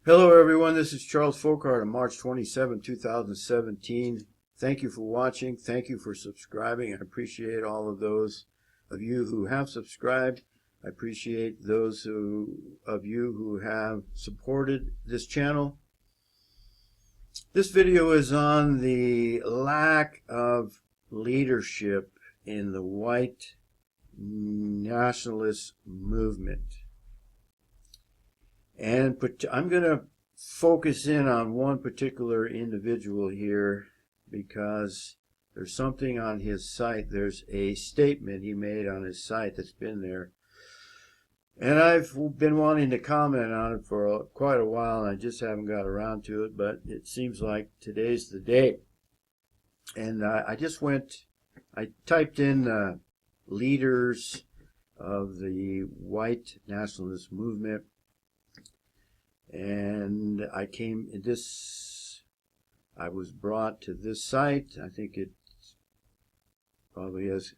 Hello everyone, this is Charles Folkart on March 27, 2017. Thank you for watching. Thank you for subscribing. I appreciate all of those of you who have subscribed. I appreciate those of you who have supported this channel. This video is on the lack of leadership in the white nationalist movement. And I'm going to focus in on one particular individual here because there's something on his site. There's a statement he made on his site that's been there. And I've been wanting to comment on it for quite a while, and I just haven't got around to it, but it seems like today's the day. And I typed in leaders of the white nationalist movement. And I was brought to this site. I think it's probably as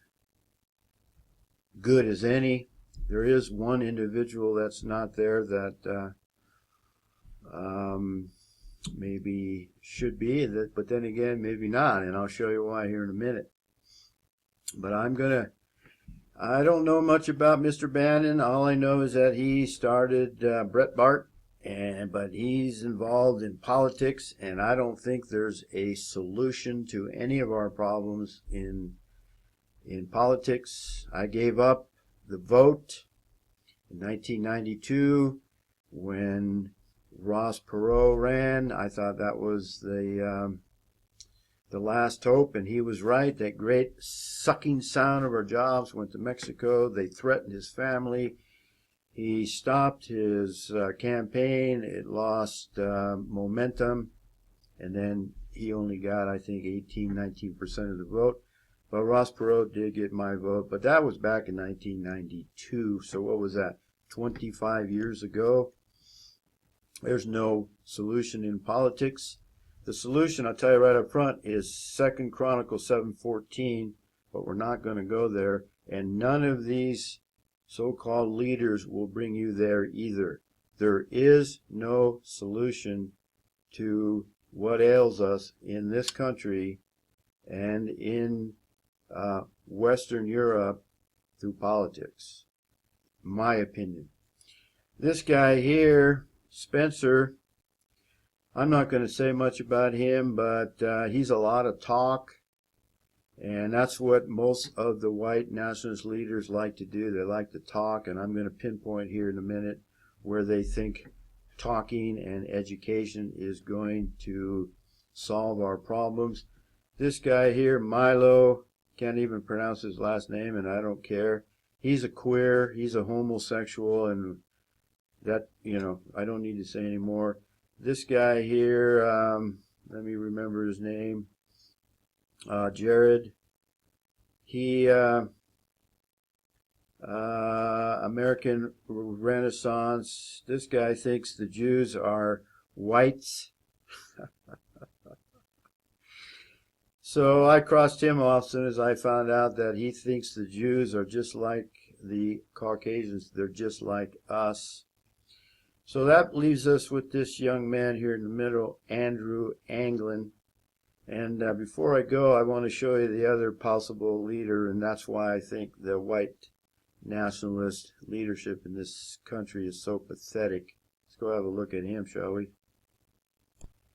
good as any. There is one individual that's not there that maybe should be, but then again, maybe not. And I'll show you why here in a minute. But I don't know much about Mr. Bannon. All I know is that he started Breitbart. But he's involved in politics, and I don't think there's a solution to any of our problems in politics. I gave up the vote in 1992 when Ross Perot ran. I thought that was the last hope, and he was right. That great sucking sound of our jobs went to Mexico. They threatened his family. He stopped his campaign. It lost momentum, and then he only got, I think, 19% of the vote. But Ross Perot did get my vote, but that was back in 1992. So what was that, 25 years ago? There's no solution in politics. The solution, I'll tell you right up front, is 2 Chronicles 7:14, but we're not going to go there. And none of these so-called leaders will bring you there either. There is no solution to what ails us in this country and in Western Europe through politics, in my opinion. This guy here, Spencer, I'm not going to say much about him, but he's a lot of talk. And that's what most of the white nationalist leaders like to do. They like to talk, and I'm going to pinpoint here in a minute where they think talking and education is going to solve our problems. This guy here, Milo, can't even pronounce his last name, and I don't care. He's a queer, he's a homosexual, and that, I don't need to say any more. This guy here, let me remember his name. Jared, he American Renaissance. This guy thinks the Jews are whites. So I crossed him off as soon as I found out that he thinks the Jews are just like the Caucasians. They're just like us. So that leaves us with this young man here in the middle, Andrew Anglin. And before I go, I want to show you the other possible leader, and that's why I think the white nationalist leadership in this country is so pathetic. Let's go have a look at him, shall we?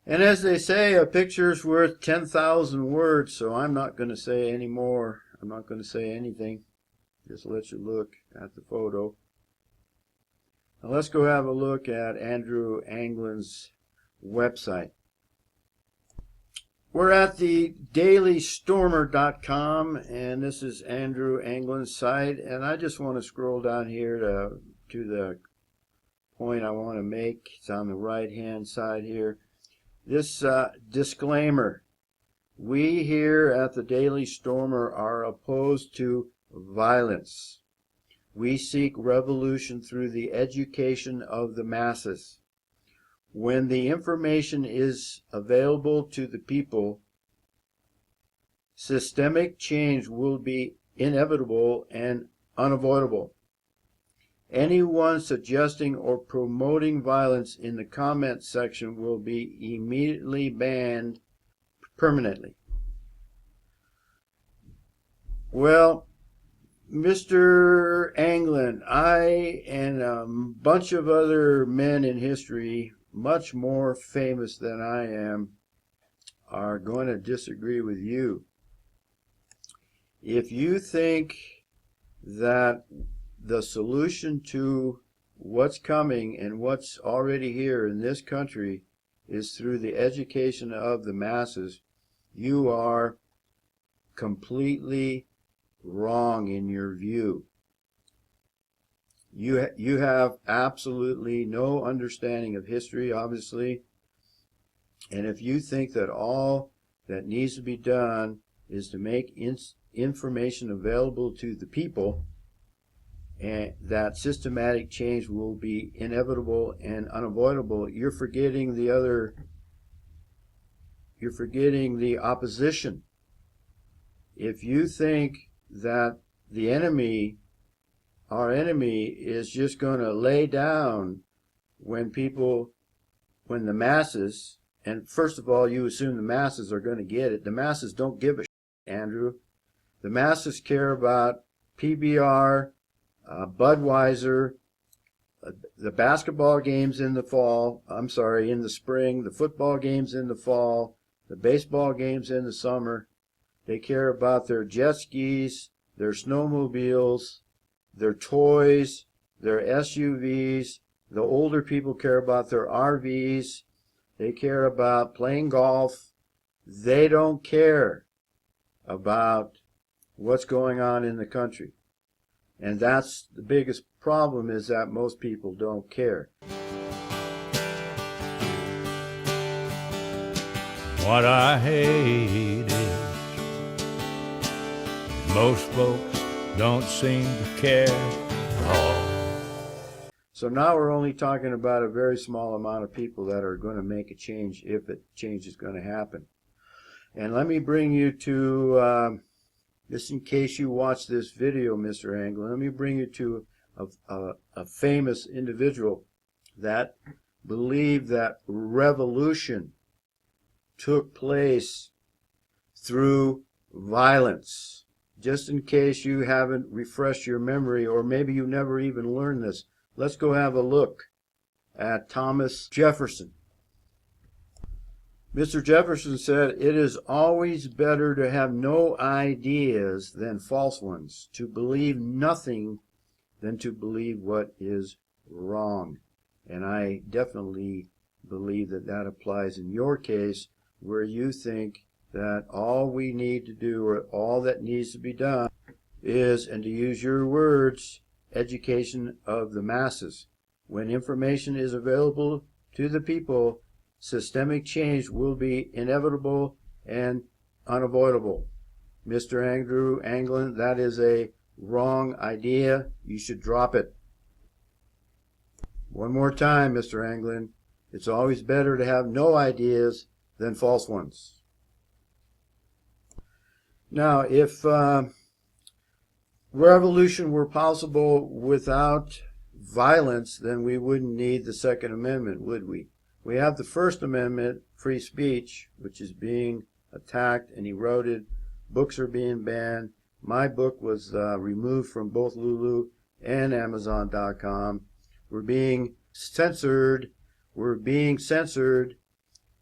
And as they say, a picture's worth 10,000 words, so I'm not going to say any more. I'm not going to say anything. Just let you look at the photo. Now let's go have a look at Andrew Anglin's website. We're at the dailystormer.com, and this is Andrew Anglin's site, and I just want to scroll down here to the point I want to make. It's on the right-hand side here. This disclaimer: we here at the Daily Stormer are opposed to violence. We seek revolution through the education of the masses. When the information is available to the people, systemic change will be inevitable and unavoidable. Anyone suggesting or promoting violence in the comment section will be immediately banned permanently. Well, Mr. Anglin, I and a bunch of other men in history, much more famous than I am, are going to disagree with you. If you think that the solution to what's coming and what's already here in this country is through the education of the masses, you are completely wrong in your view. You have absolutely no understanding of history, obviously, and if you think that all that needs to be done is to make information available to the people, and that systematic change will be inevitable and unavoidable, you're forgetting the opposition. If you think that our enemy is just going to lay down when the masses, and first of all, you assume the masses are going to get it. The masses don't give a shit, Andrew. The masses care about PBR, Budweiser, the basketball games in the spring, the football games in the fall, the baseball games in the summer. They care about their jet skis, their snowmobiles, their toys, their SUVs. The older people care about their RVs. They care about playing golf. They don't care about what's going on in the country. And that's the biggest problem, is that most people don't care. What I hate is most folks don't seem to care at all. So now we're only talking about a very small amount of people that are going to make a change, if a change is going to happen. And let me bring you to, just in case you watch this video, Mr. Anglin, let me bring you to a famous individual that believed that revolution took place through violence. Just in case you haven't refreshed your memory, or maybe you never even learned this, let's go have a look at Thomas Jefferson. Mr. Jefferson said, "It is always better to have no ideas than false ones, to believe nothing than to believe what is wrong." And I definitely believe that that applies in your case, where you think that all we need to do, or all that needs to be done, is, and to use your words, education of the masses. When information is available to the people, systemic change will be inevitable and unavoidable. Mr. Andrew Anglin, that is a wrong idea. You should drop it. One more time, Mr. Anglin. It's always better to have no ideas than false ones. Now, if revolution were possible without violence, then we wouldn't need the Second Amendment, would we? We have the First Amendment, free speech, which is being attacked and eroded. Books are being banned. My book was removed from both Lulu and Amazon.com. We're being censored.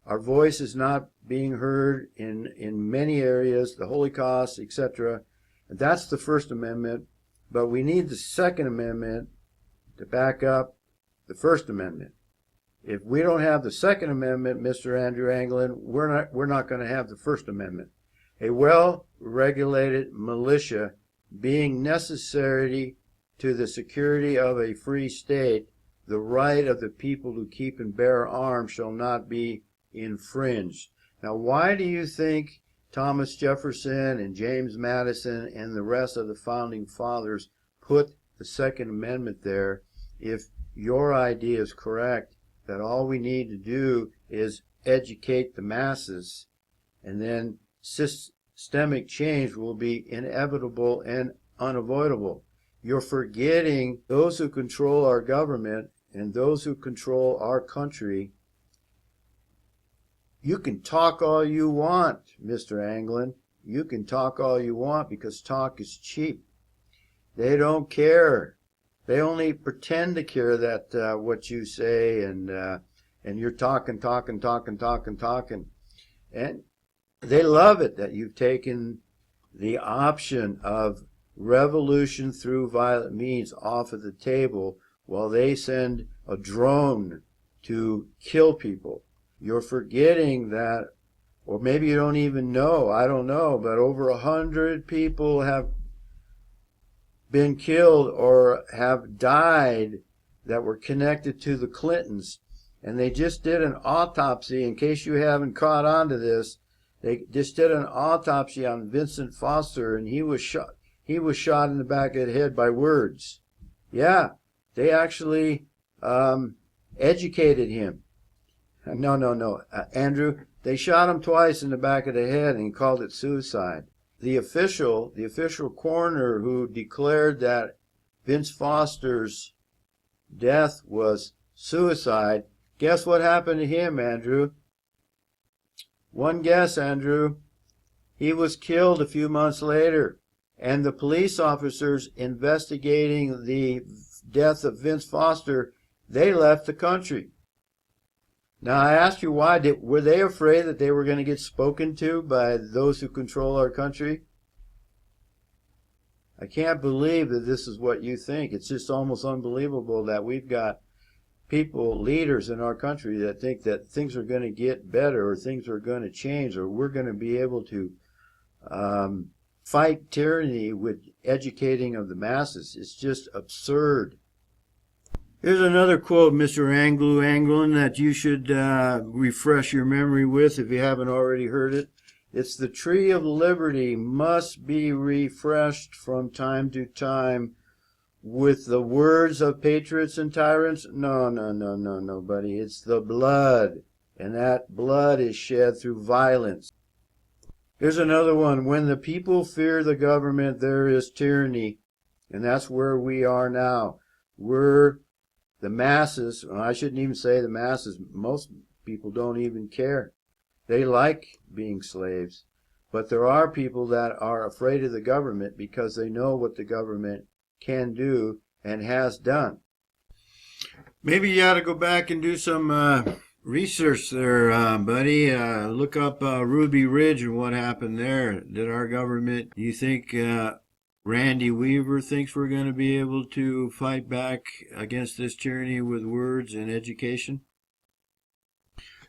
Our voice is not being heard in many areas, the Holocaust, etc. And that's the First Amendment. But we need the Second Amendment to back up the First Amendment. If we don't have the Second Amendment, Mr. Andrew Anglin, we're not going to have the First Amendment. A well-regulated militia being necessary to the security of a free state, the right of the people to keep and bear arms shall not be infringed. Now, why do you think Thomas Jefferson and James Madison and the rest of the founding fathers put the Second Amendment there, if your idea is correct, that all we need to do is educate the masses, and then systemic change will be inevitable and unavoidable? You're forgetting those who control our government and those who control our country. You can talk all you want, Mr. Anglin. You can talk all you want because talk is cheap. They don't care. They only pretend to care that what you say, and you're talking. And they love it that you've taken the option of revolution through violent means off of the table while they send a drone to kill people. You're forgetting that, or maybe you don't even know, I don't know, but over 100 people have been killed or have died that were connected to the Clintons. And they just did an autopsy, in case you haven't caught on to this, they just did an autopsy on Vincent Foster, and he was shot in the back of the head by words. Yeah, they actually educated him. No, Andrew, they shot him twice in the back of the head and called it suicide. The official coroner who declared that Vince Foster's death was suicide, guess what happened to him, Andrew? One guess, Andrew. He was killed a few months later, and the police officers investigating the death of Vince Foster, they left the country. Now, I asked you why. Were they afraid that they were going to get spoken to by those who control our country? I can't believe that this is what you think. It's just almost unbelievable that we've got people, leaders in our country that think that things are going to get better or things are going to change or we're going to be able to fight tyranny with educating of the masses. It's just absurd. Here's another quote, Mr. Andrew Anglin, that you should refresh your memory with if you haven't already heard it. It's the tree of liberty must be refreshed from time to time with the words of patriots and tyrants. No, buddy. It's the blood, and that blood is shed through violence. Here's another one. When the people fear the government, there is tyranny, and that's where we are now. We're the masses. Well, I shouldn't even say the masses. Most people don't even care. They like being slaves. But there are people that are afraid of the government because they know what the government can do and has done. Maybe you ought to go back and do some research there, buddy. Look up Ruby Ridge and what happened there. Did our government, do you think Randy Weaver thinks we're going to be able to fight back against this tyranny with words and education?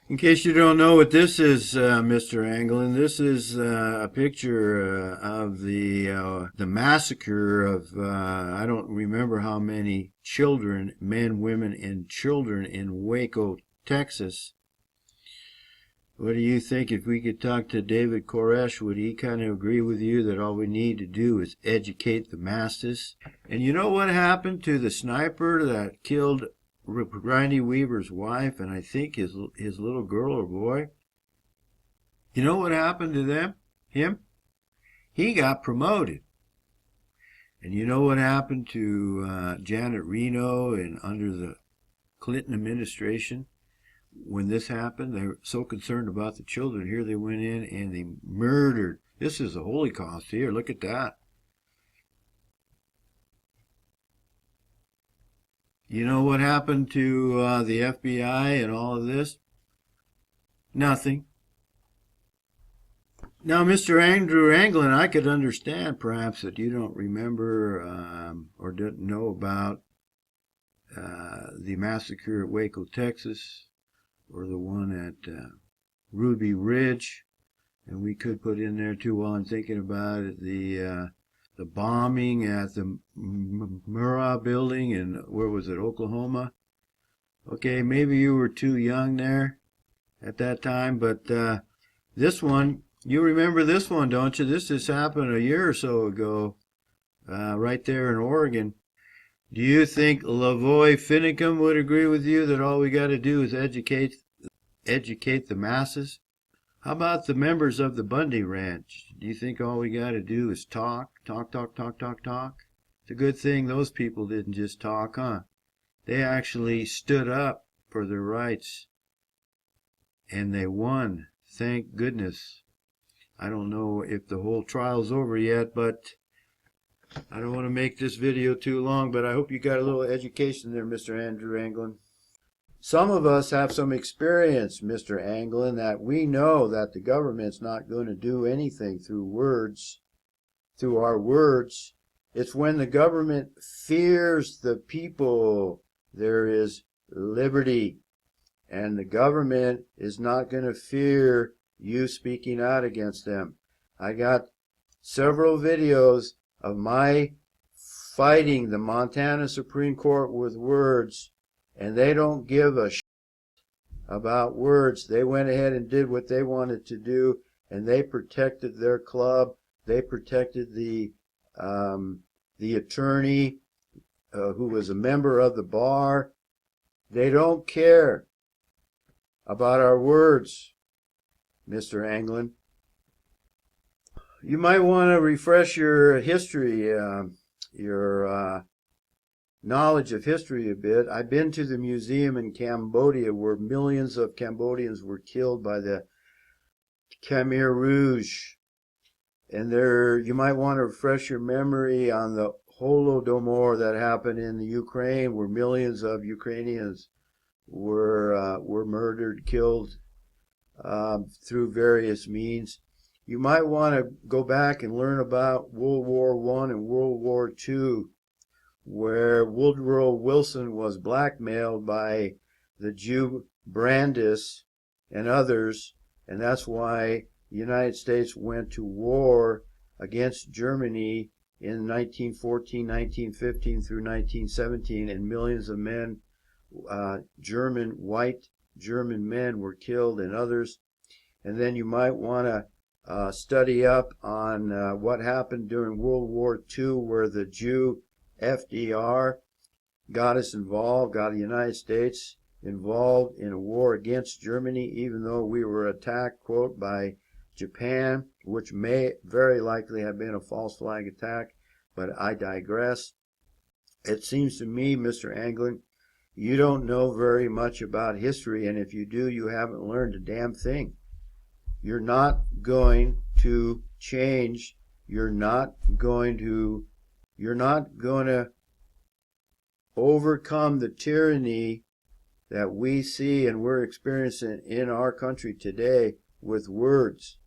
In case you don't know what this is, Mr. Anglin, this is a picture of the massacre of, I don't remember how many children, men, women, and children in Waco, Texas. What do you think? If we could talk to David Koresh, would he kind of agree with you that all we need to do is educate the masses? And you know what happened to the sniper that killed Randy Weaver's wife and I think his little girl or boy? You know what happened to him? He got promoted. And you know what happened to Janet Reno and under the Clinton administration? When this happened, they were so concerned about the children. Here they went in and they murdered. This is the Holocaust here. Look at that. You know what happened to the FBI and all of this? Nothing. Now, Mr. Andrew Anglin, I could understand perhaps that you don't remember or didn't know about the massacre at Waco, Texas, or the one at Ruby Ridge. And we could put in there, too, while I'm thinking about it, the bombing at the Murrah building in, where was it, Oklahoma? Okay, maybe you were too young there at that time, but this one, you remember this one, don't you? This just happened a year or so ago, right there in Oregon. Do you think Lavoy Finicum would agree with you that all we got to do is educate the masses? How about the members of the Bundy Ranch? Do you think all we got to do is talk? Think It's a good thing those people didn't just talk, huh? They actually stood up for their rights, and they won. Thank goodness. I don't know if the whole trial's over yet, but I don't want to make this video too long, but I hope you got a little education there, Mr. Andrew Anglin. Some of us have some experience, Mr. Anglin, that we know that the government's not going to do anything through words, through our words. It's when the government fears the people, there is liberty. And the government is not going to fear you speaking out against them. I got several videos of my fighting the Montana Supreme Court with words, and they don't give a shit about words. They went ahead and did what they wanted to do, and they protected their club. They protected the attorney who was a member of the bar. They don't care about our words, Mr. Anglin. You might want to refresh your history, your knowledge of history a bit. I've been to the museum in Cambodia where millions of Cambodians were killed by the Khmer Rouge. And there, you might want to refresh your memory on the Holodomor that happened in the Ukraine, where millions of Ukrainians were murdered, killed through various means. You might want to go back and learn about World War I and World War II, where Woodrow Wilson was blackmailed by the Jew Brandes and others, and that's why the United States went to war against Germany in 1914, 1915 through 1917, and millions of men, white German men, were killed, and others. And then you might want to study up on what happened during World War II, where the Jew FDR got us involved, got the United States involved in a war against Germany, even though we were attacked, quote, by Japan, which may very likely have been a false flag attack, but I digress. It seems to me, Mr. Anglin, you don't know very much about history, and if you do, you haven't learned a damn thing. You're not going to change. You're not going to overcome the tyranny that we see and we're experiencing in our country today with words.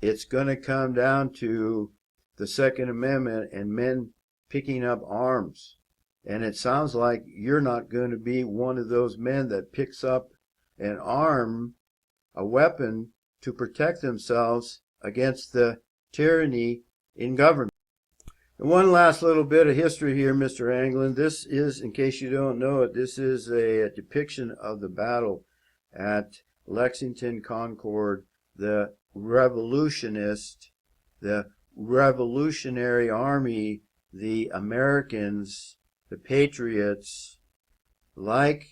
It's going to come down to the Second Amendment and men picking up arms. And it sounds like you're not going to be one of those men that picks up an arm, a weapon, to protect themselves against the tyranny in government. And one last little bit of history here, Mr. Anglin. This is, in case you don't know it, this is a depiction of the battle at Lexington Concord. The revolutionists, the Revolutionary Army, the Americans, the patriots, like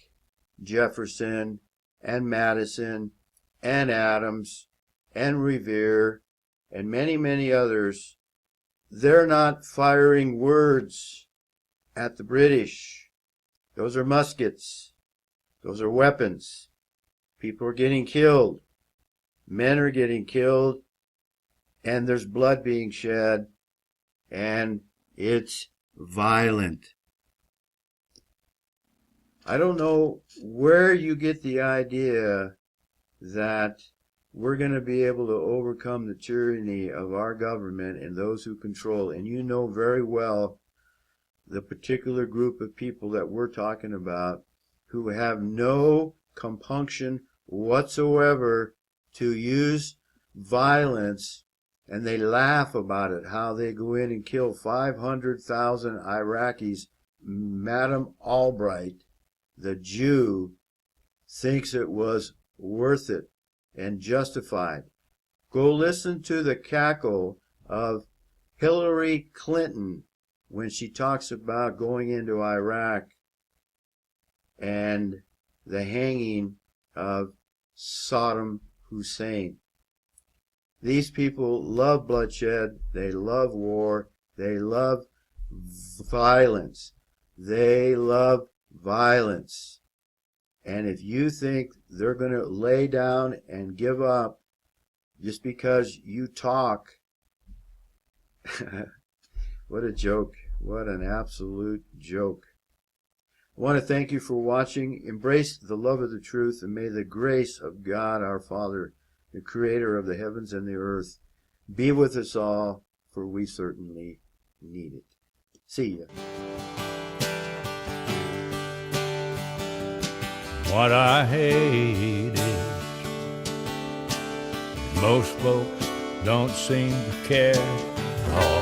Jefferson and Madison and Adams and Revere and many, many others, they're not firing words at the British. Those are muskets. Those are weapons. People are getting killed. Men are getting killed. And there's blood being shed. And it's violent. I don't know where you get the idea that we're going to be able to overcome the tyranny of our government and those who control. And you know very well the particular group of people that we're talking about who have no compunction whatsoever to use violence, and they laugh about it, how they go in and kill 500,000 Iraqis. Madame Albright, the Jew, thinks it was worth it and justified. Go listen to the cackle of Hillary Clinton when she talks about going into Iraq and the hanging of Saddam Hussein. These people love bloodshed, they love war, they love violence. They love violence. And if you think they're going to lay down and give up just because you talk, what a joke. What an absolute joke. I want to thank you for watching. Embrace the love of the truth, and may the grace of God our Father, the creator of the heavens and the earth, be with us all, for we certainly need it. See ya. What I hate is most folks don't seem to care at all.